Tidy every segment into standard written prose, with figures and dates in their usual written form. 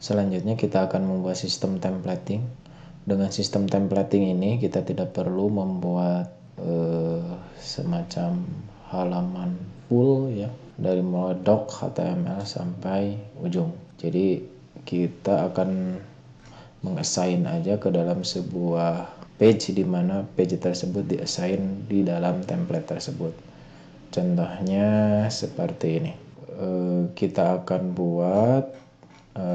Selanjutnya kita akan membuat sistem templating. Dengan sistem templating ini kita tidak perlu membuat semacam halaman full ya, dari mulai doc HTML sampai ujung. Jadi kita akan mengassign aja ke dalam sebuah page, di mana page tersebut diassign di dalam template tersebut. Contohnya seperti ini. Kita akan buat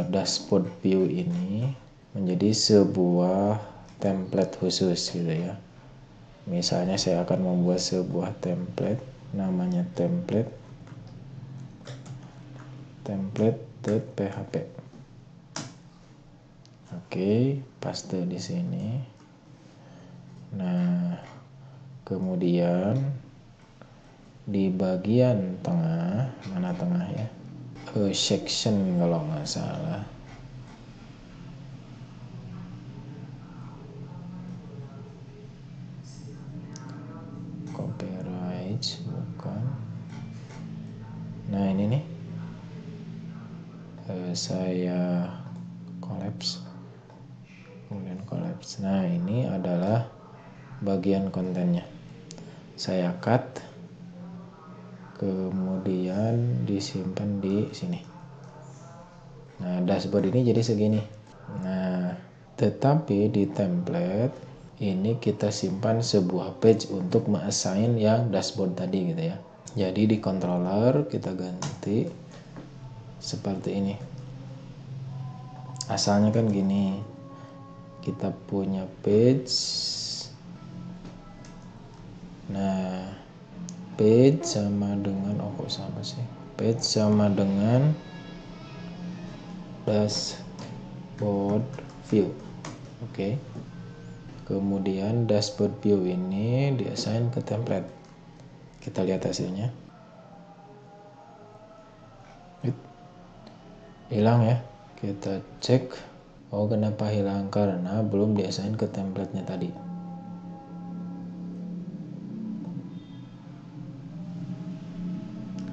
dashboard view ini menjadi sebuah template khusus gitu ya. Misalnya saya akan membuat sebuah template, namanya template.php. Oke, paste di sini. Nah, kemudian di bagian tengah, mana tengah ya? Section kalau nggak salah. Copyright bukan. Nah ini nih, saya collapse, kemudian collapse. Nah ini adalah bagian kontennya. Saya cut, kemudian disimpan di sini. Nah dashboard ini jadi segini. Nah tetapi di template ini kita simpan sebuah page untuk mengassign yang dashboard tadi gitu ya. Jadi di controller kita ganti seperti ini. Asalnya kan gini, kita punya page. Nah page sama dengan kok sama sih, page sama dengan dashboard view. Oke. Kemudian dashboard view ini diassign ke template. Kita lihat hasilnya. Hilang ya. Kita cek. Oh kenapa hilang? Karena belum diassign ke template-nya tadi.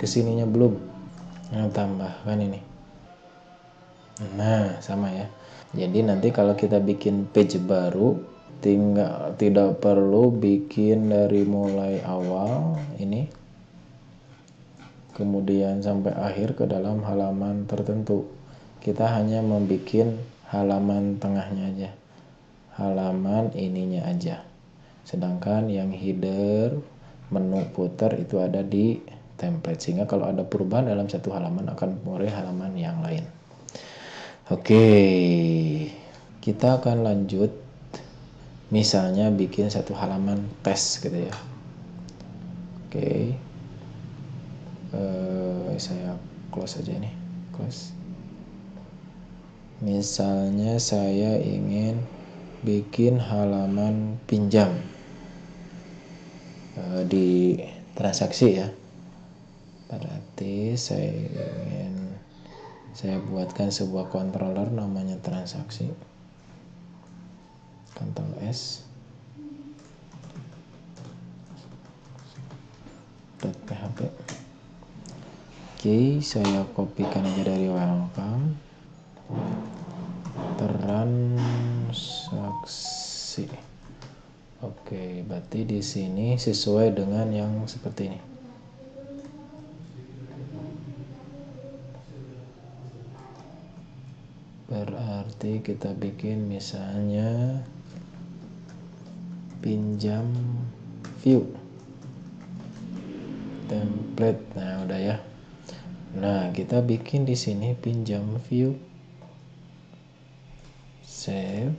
Kesininya belum. Nah tambahkan ini. Nah sama ya. Jadi nanti kalau kita bikin page baru, tidak perlu bikin dari mulai awal ini kemudian sampai akhir ke dalam halaman tertentu. Kita hanya membuat halaman tengahnya aja, halaman ininya aja, sedangkan yang header, menu, footer itu ada di template, sehingga kalau ada perubahan dalam satu halaman akan memulai halaman yang lain. Oke, kita akan lanjut, misalnya bikin satu halaman tes gitu ya. Oke, saya close aja nih, close. Misalnya saya ingin bikin halaman pinjam di transaksi ya, berarti saya buatkan sebuah controller namanya transaksi, Ctrl S, .php. Oke, saya kopikan aja dari welcome, transaksi. Oke, berarti di sini sesuai dengan yang seperti ini. Berarti kita bikin misalnya pinjam view template. Nah udah ya. Nah kita bikin di sini pinjam view, save,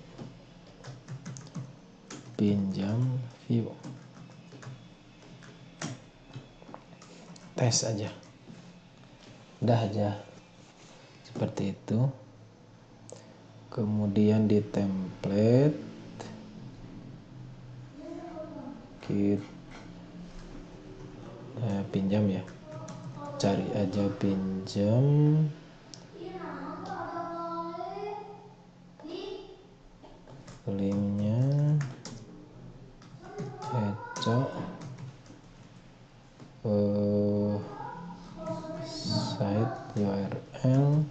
pinjam view, tes aja, udah aja seperti itu. Kemudian di template kita pinjam ya, cari aja pinjam, linknya eco site URL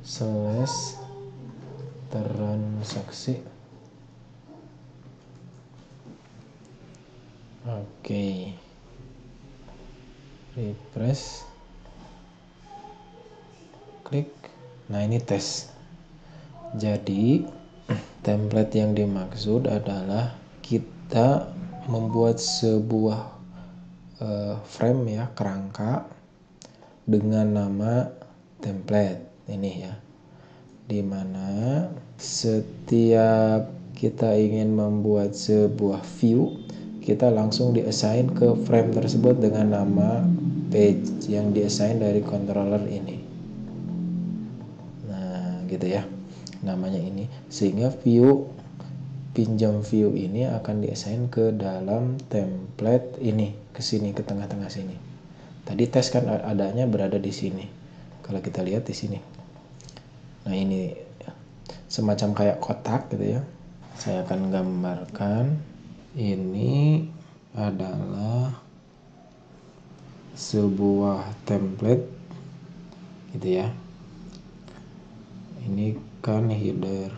slash transaksi. Oke, refresh, klik. Nah, ini tes. Jadi template yang dimaksud adalah kita membuat sebuah frame ya, kerangka dengan nama template ini ya, dimana setiap kita ingin membuat sebuah view, kita langsung diassign ke frame tersebut dengan nama page yang diassign dari controller ini. Nah, gitu ya, namanya ini, sehingga view pinjam view ini akan diassign ke dalam template ini, ke sini, ke tengah-tengah sini. Tadi tes kan adanya berada di sini. Kalau kita lihat di sini. Nah, ini semacam kayak kotak gitu ya. Saya akan gambarkan. Ini adalah sebuah template gitu ya. Ini kan header,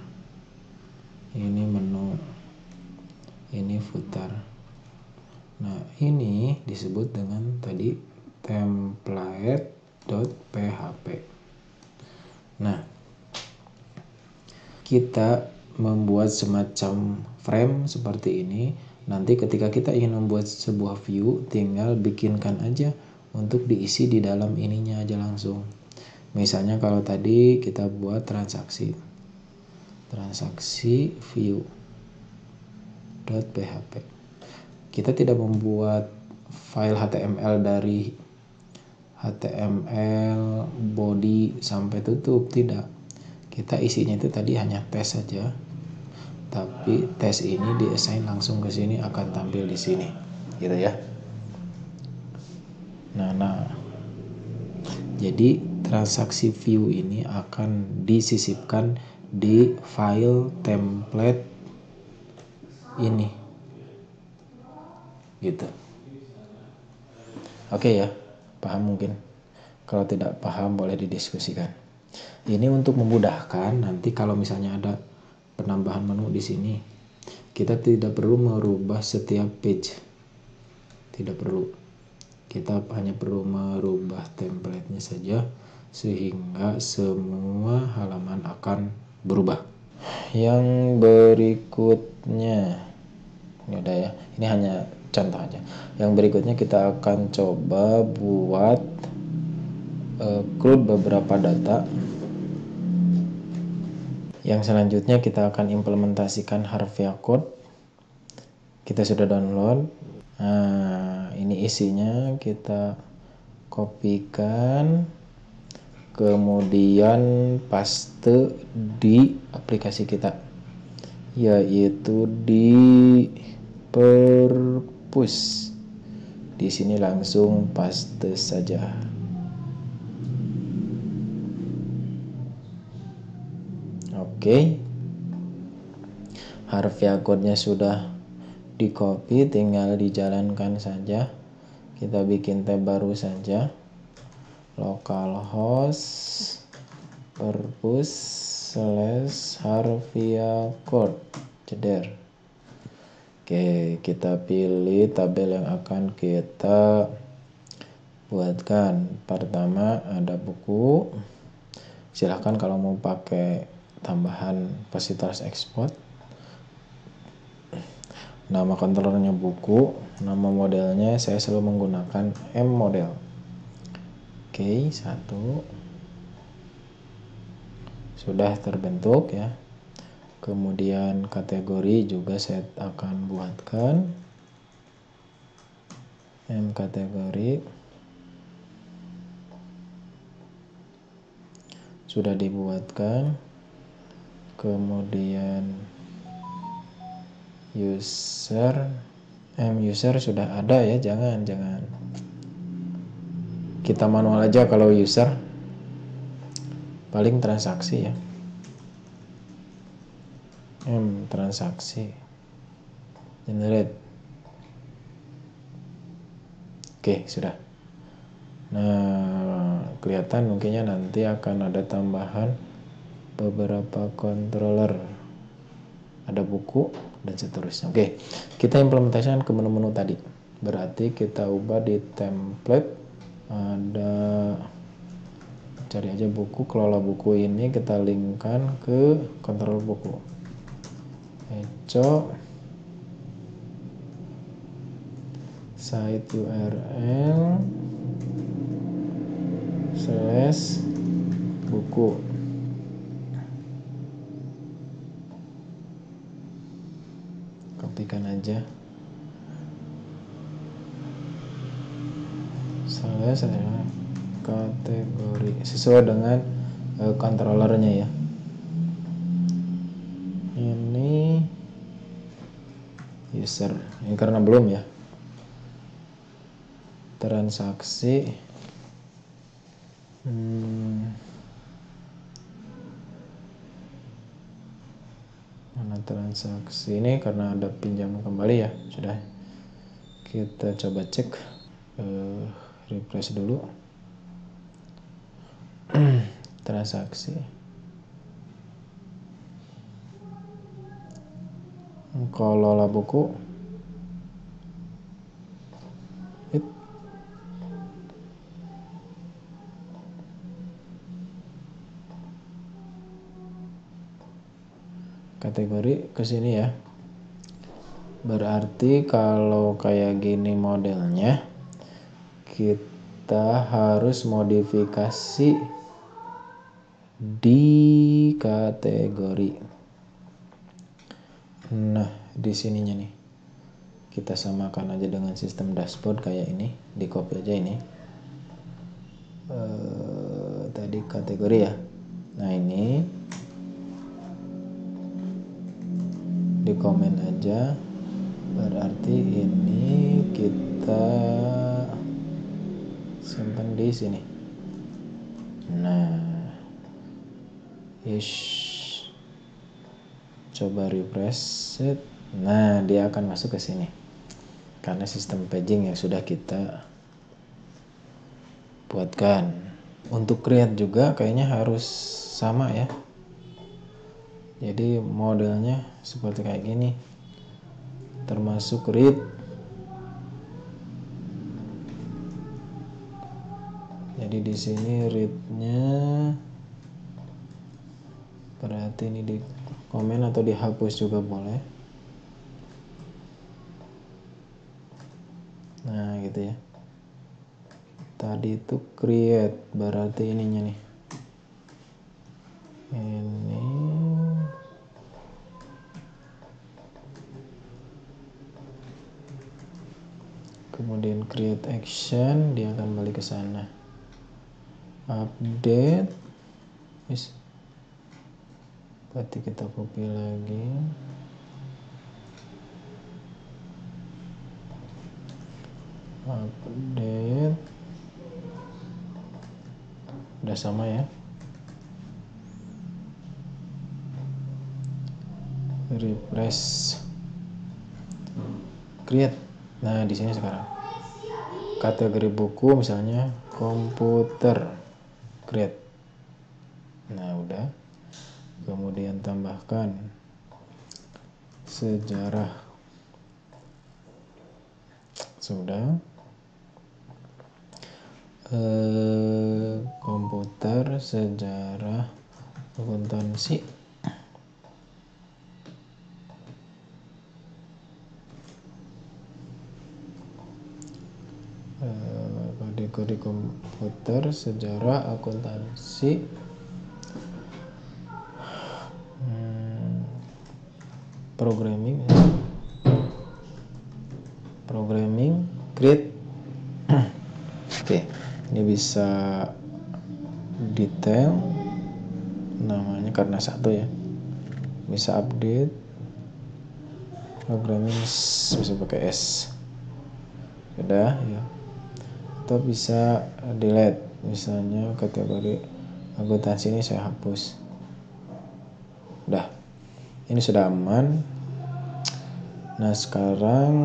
ini menu, ini footer. Nah, ini disebut dengan tadi template.php. Nah, kita membuat semacam frame seperti ini. Nanti ketika kita ingin membuat sebuah view, tinggal bikinkan aja untuk diisi di dalam ininya aja langsung. Misalnya kalau tadi kita buat transaksi view.php. Kita tidak membuat file HTML dari HTML body sampai tutup, tidak. Kita isinya itu tadi hanya tes saja. Tapi tes ini diassign langsung ke sini, akan tampil di sini, gitu ya. Nah, jadi transaksi view ini akan disisipkan di file template ini, gitu. Oke ya, paham mungkin? Kalau tidak paham boleh didiskusikan. Ini untuk memudahkan nanti kalau misalnya ada penambahan menu di sini, kita tidak perlu merubah setiap page, tidak perlu. Kita hanya perlu merubah template-nya saja sehingga semua halaman akan berubah. Yang berikutnya, ini udah ya, ini hanya contoh aja. Yang berikutnya kita akan coba buat include beberapa data. Yang selanjutnya kita akan implementasikan Harvia Code. Kita sudah download. Nah, ini isinya kita kopikan, kemudian paste di aplikasi kita, yaitu di Purpose. Di sini langsung paste saja. Oke, Harvia Code-nya sudah di copy, tinggal dijalankan saja. Kita bikin tab baru saja, localhost purpose/Harvia Code, jeder. Oke, kita pilih tabel yang akan kita buatkan. Pertama ada buku. Silahkan kalau mau pakai tambahan fasilitas export. Nama kontrolernya buku, nama modelnya saya selalu menggunakan M model. Oke, 1 sudah terbentuk ya. Kemudian kategori juga saya akan buatkan M kategori. Sudah dibuatkan. Kemudian user, M user sudah ada ya, jangan kita manual aja kalau user, paling transaksi ya, M transaksi, generate. Oke, sudah. Nah, kelihatan mungkinnya nanti akan ada tambahan beberapa controller, ada buku dan seterusnya. Oke, kita implementasikan ke menu-menu tadi. Berarti kita ubah di template, ada, cari aja buku, kelola buku ini kita linkkan ke controller buku. Eco site URL / buku. Kopikan aja. Kategori sesuai dengan controllernya ya. Ini user, ini karena belum ya. Transaksi, mana transaksi ini karena ada pinjam kembali ya, sudah. Kita coba cek, refresh dulu. Transaksi, kelola buku, kategori ke sini ya. Berarti kalau kayak gini modelnya, kita harus modifikasi di kategori. Nah, di sininya nih. Kita samakan aja dengan sistem dashboard kayak ini, di copy aja ini. Tadi kategori ya. Nah, ini di komen aja. Berarti ini kita simpan di sini. Nah, coba refresh. Nah, dia akan masuk ke sini karena sistem paging yang sudah kita buatkan. Untuk create juga kayaknya harus sama ya. Jadi modelnya seperti kayak gini, termasuk read. Jadi di sini read-nya, berarti ini di komen atau dihapus juga boleh. Nah, gitu ya. Tadi itu create, berarti ininya nih. Ini kemudian create action, dia akan balik ke sana. Update, berarti kita copy lagi. Update, udah sama ya. Refresh, create. Nah, di sini sekarang kategori buku misalnya komputer, create. Nah, udah. Kemudian tambahkan sejarah, sudah. Komputer, sejarah, akuntansi. Kategori komputer, sejarah, akuntansi, programming, create. Oke, ini bisa detail namanya karena satu ya. Bisa update, programming bisa pakai S. Sudah ya. Atau bisa delete, misalnya kategori akuntansi ini saya hapus. Udah, ini sudah aman. Nah, sekarang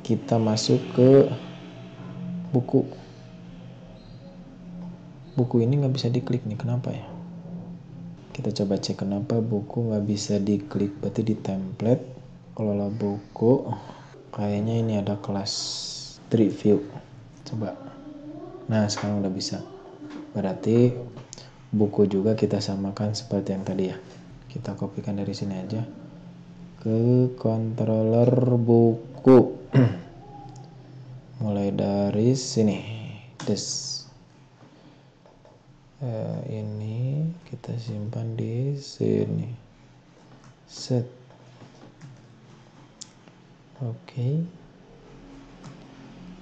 kita masuk ke buku. Buku ini nggak bisa diklik nih, kenapa ya? Kita coba cek kenapa buku nggak bisa diklik, berarti di template kelola buku kayaknya ini ada kelas street view. Coba, nah sekarang udah bisa, berarti buku juga kita samakan seperti yang tadi ya. Kita kopikan dari sini aja ke controller buku. Mulai dari sini, ini kita simpan di sini, set. Oke.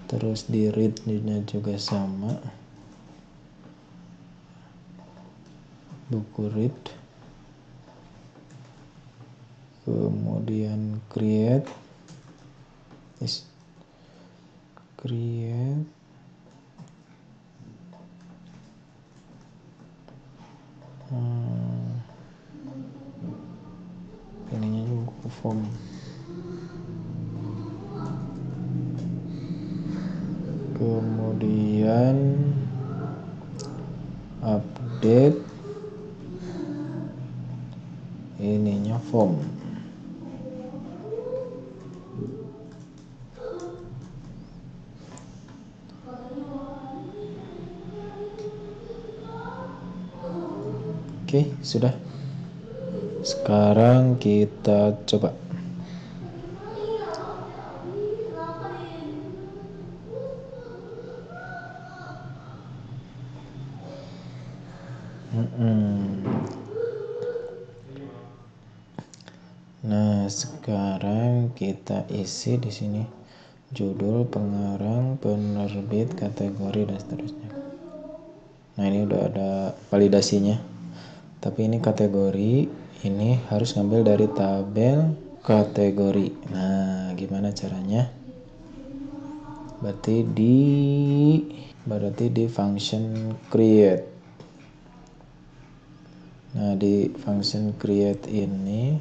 Terus di read-nya juga sama, buku read, kemudian create, ininya buku form, kemudian update, ininya form. Oke, sudah. Sekarang kita coba. Nah, sekarang kita isi di sini judul, pengarang, penerbit, kategori, dan seterusnya. Nah, ini udah ada validasinya. Tapi ini kategori, ini harus ngambil dari tabel kategori. Nah, gimana caranya? Berarti di function create. Nah, di function create ini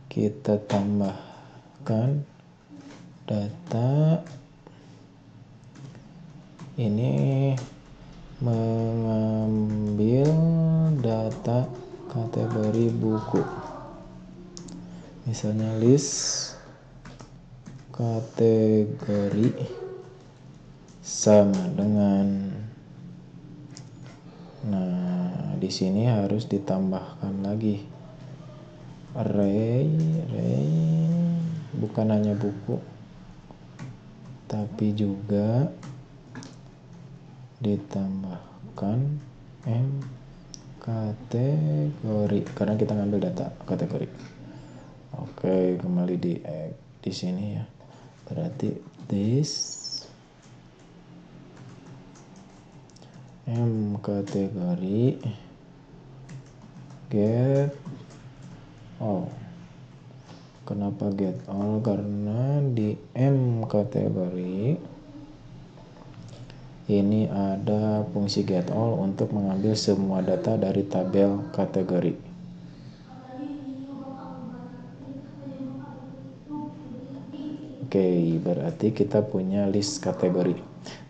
kita tambahkan data ini, mengambil data kategori buku, misalnya list kategori sama dengan, nah di sini harus ditambahkan lagi array, bukan hanya buku tapi juga ditambahkan kategori karena kita ngambil data kategori. Oke, kembali di sini ya. Berarti this kategori get all. Kenapa get all? Karena di kategori ini ada fungsi get all untuk mengambil semua data dari tabel kategori. Oke, berarti kita punya list kategori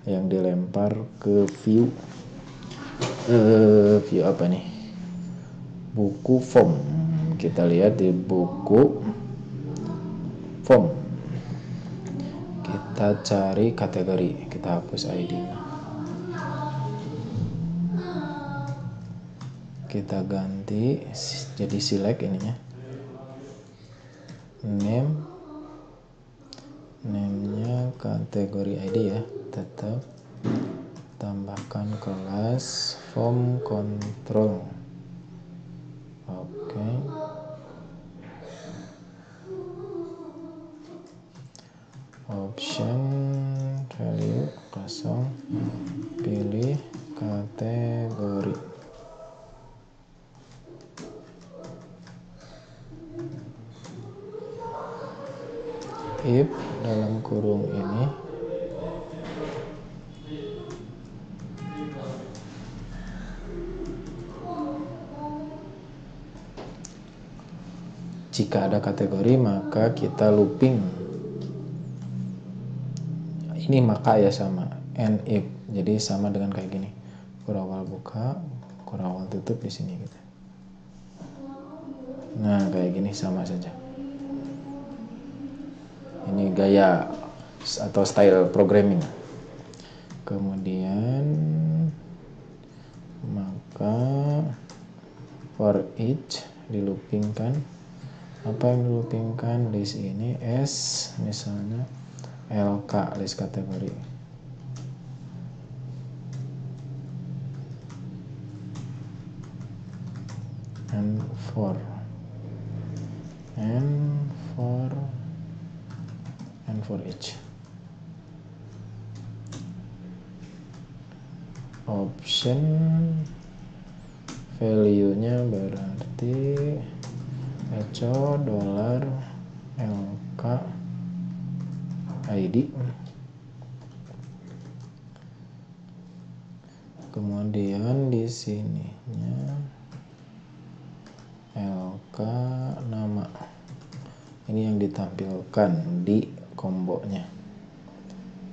yang dilempar ke view apa nih? Buku form. Kita lihat di buku form. Kita cari kategori, kita hapus ID-nya. Kita ganti jadi select ininya. Name-nya kategori ID ya, tetap tambahkan kelas form control. Oke. Option value 0, pilih kategori. If dalam kurung ini jika ada kategori maka kita looping. Ini maka ya sama and if, jadi sama dengan kayak gini. kurawal buka, kurawal tutup di sini gitu. Nah kayak gini sama saja. Ini gaya atau style programming. Kemudian maka for each diloopingkan. Apa yang diloopingkan? List ini S misalnya LK, list kategori. And for each option value-nya berarti echo dollar LK ID. Kemudian di sininya LK nama. Ini yang ditampilkan di kombonya.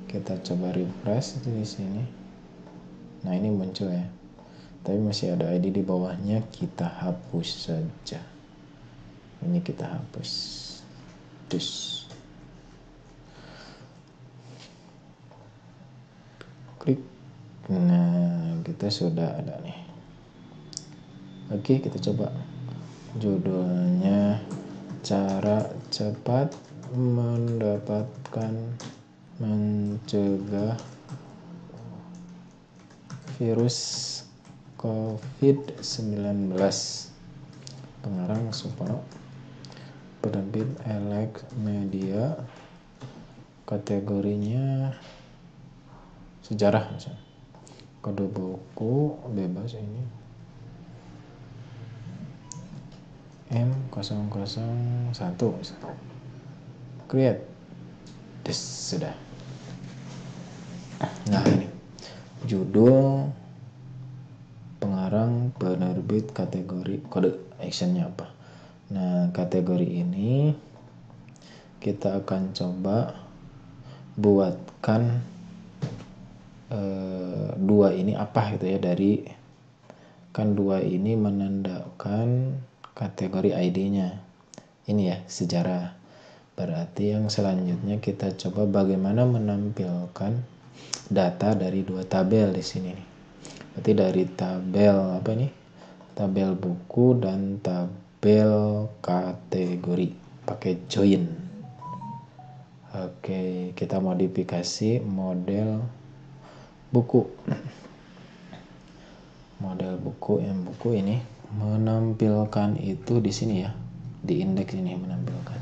Kita coba refresh di sini. Nah, ini muncul ya. Tapi masih ada ID di bawahnya, kita hapus saja. Ini kita hapus. Terus klik. Nah, kita sudah ada nih. Oke, kita coba. Judulnya cara cepat mencegah virus COVID-19. Pengarang Supono, penerbit Elek Media, kategorinya sejarah misalnya. Kode buku bebas ini M001 misalnya. Create. Sudah. Nah ini judul, pengarang, penerbit, kategori, kode actionnya apa. Nah kategori ini kita akan coba buatkan dua ini apa gitu ya, dari kan dua ini menandakan kategori ID-nya. Ini ya sejarah. Berarti yang selanjutnya kita coba bagaimana menampilkan data dari dua tabel di sini. Berarti dari tabel apa nih? Tabel buku dan tabel kategori pakai join. Oke, kita modifikasi model buku. Model buku, yang buku ini menampilkan itu di sini ya, di indeks ini menampilkan.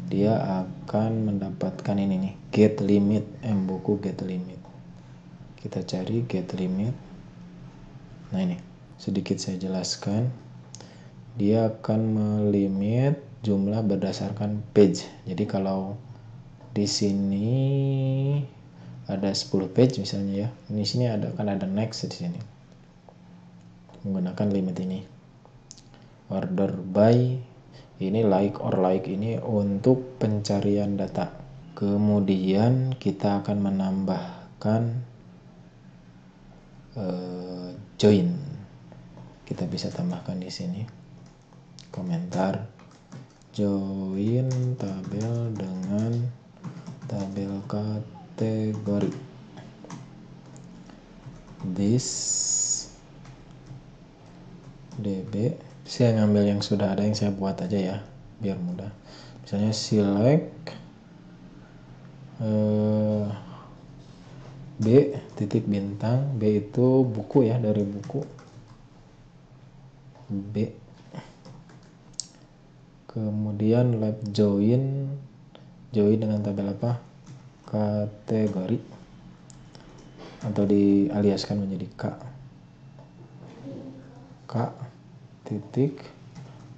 Dia akan mendapatkan ini nih, get limit, buku get limit. Kita cari get limit. Nah ini sedikit saya jelaskan. Dia akan melimit jumlah berdasarkan page. Jadi kalau di sini ada 10 page misalnya ya, di sini akan ada next di sini. Menggunakan limit ini. Order by, ini like or like ini untuk pencarian data. Kemudian kita akan menambahkan join. Kita bisa tambahkan di sini komentar join tabel dengan tabel kategori. This DB, saya ngambil yang sudah ada, yang saya buat aja ya biar mudah. Misalnya select B titik bintang, B itu buku ya, dari buku B. Kemudian lab join dengan tabel apa? Kategori, atau dialiaskan menjadi K titik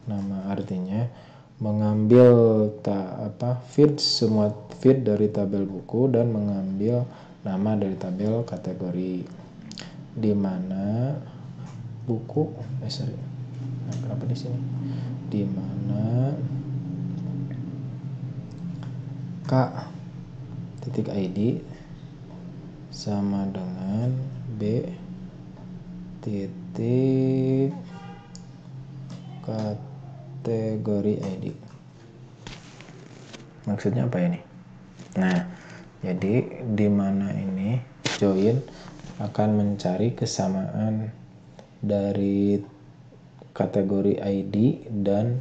nama, artinya mengambil feed, semua feed dari tabel buku dan mengambil nama dari tabel kategori, di mana buku kenapa di sini, di mana K titik ID sama dengan B titik kategori ID. Maksudnya apa ini? Nah, jadi di mana ini join akan mencari kesamaan dari kategori ID dan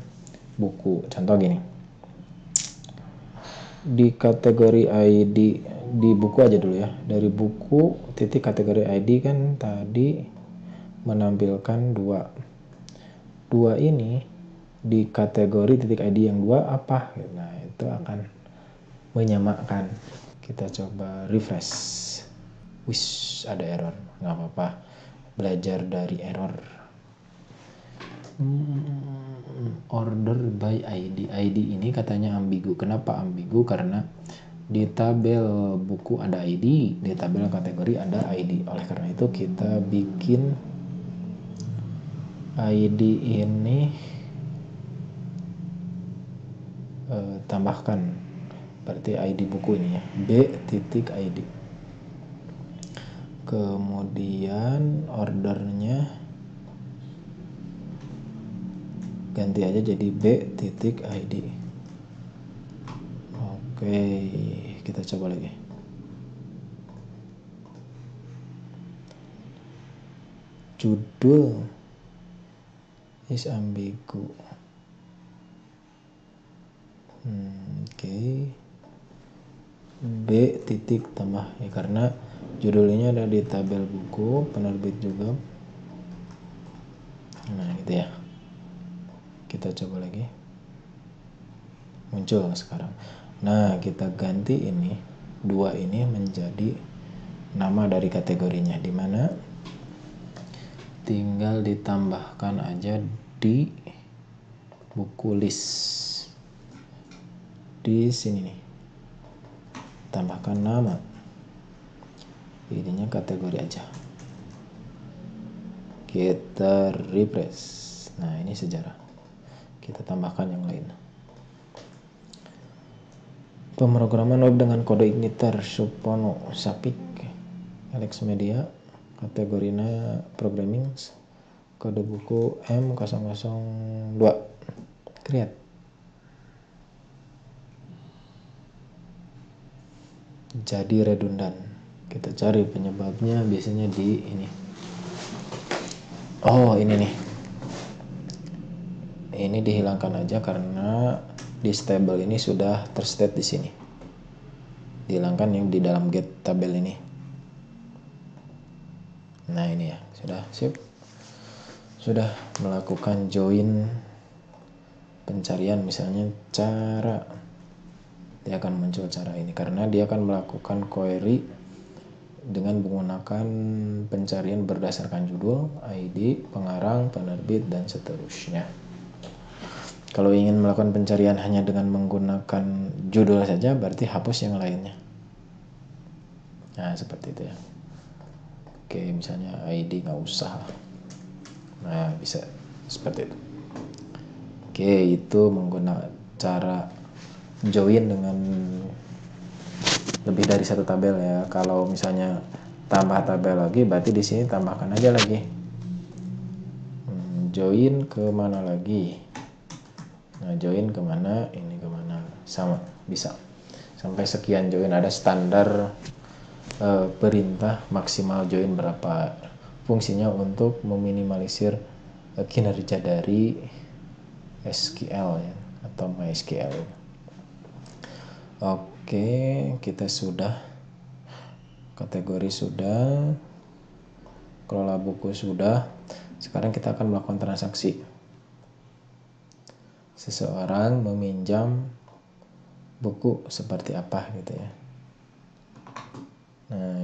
buku. Contoh gini, di kategori ID di buku aja dulu ya, dari buku titik kategori ID kan tadi menampilkan dua ini di kategori titik ID yang 2 apa. Nah, itu akan menyamakan. Kita coba refresh. Wish, ada error. Nggak apa-apa, belajar dari error. Order by ID. ID ini katanya ambigu. Kenapa ambigu? Karena di tabel buku ada ID, di tabel kategori ada ID. Oleh karena itu kita bikin ID ini tambahkan, berarti ID buku ini ya, B titik ID. Kemudian ordernya ganti aja jadi B titik ID. Oke, kita coba lagi. Judul is ambigu. Oke. B titik tambah ya, karena judulnya ada di tabel buku, penerbit juga. Nah, gitu ya. Kita coba lagi. Muncul sekarang. Nah, kita ganti ini, 2 ini menjadi nama dari kategorinya, di mana tinggal ditambahkan aja di buku list. Di sini nih. Tambahkan nama. Ininya kategori aja. Kita refresh. Nah, ini sejarah. Kita tambahkan yang lain. Pemrograman web dengan kode Igniter Supono Sapik Alex Media, kategorinya programming, kode buku M002, create. Jadi redundan. Kita cari penyebabnya, biasanya di ini. Oh, ini nih. Ini dihilangkan aja karena di stable ini sudah terstate di sini. Dihilangkan yang di dalam get tabel ini. Nah, ini ya, sudah sip. Sudah melakukan join pencarian, misalnya cara, dia akan muncul cara ini karena dia akan melakukan query dengan menggunakan pencarian berdasarkan judul, ID, pengarang, penerbit, dan seterusnya. Kalau ingin melakukan pencarian hanya dengan menggunakan judul saja, berarti hapus yang lainnya. Nah, seperti itu ya. Oke, misalnya ID nggak usah. Nah, bisa seperti itu. Oke, itu menggunakan cara join dengan lebih dari satu tabel ya. Kalau misalnya tambah tabel lagi, berarti di sini tambahkan aja lagi. Join ke mana lagi? Nah, join kemana? Ini kemana? Sama, bisa. Sampai sekian join, ada standar perintah maksimal join berapa. Fungsinya untuk meminimalisir kinerja dari SQL ya, atau MySQL. Oke, kita sudah, kategori sudah, kelola buku sudah. Sekarang kita akan melakukan transaksi. Seseorang meminjam buku seperti apa gitu ya. Nah,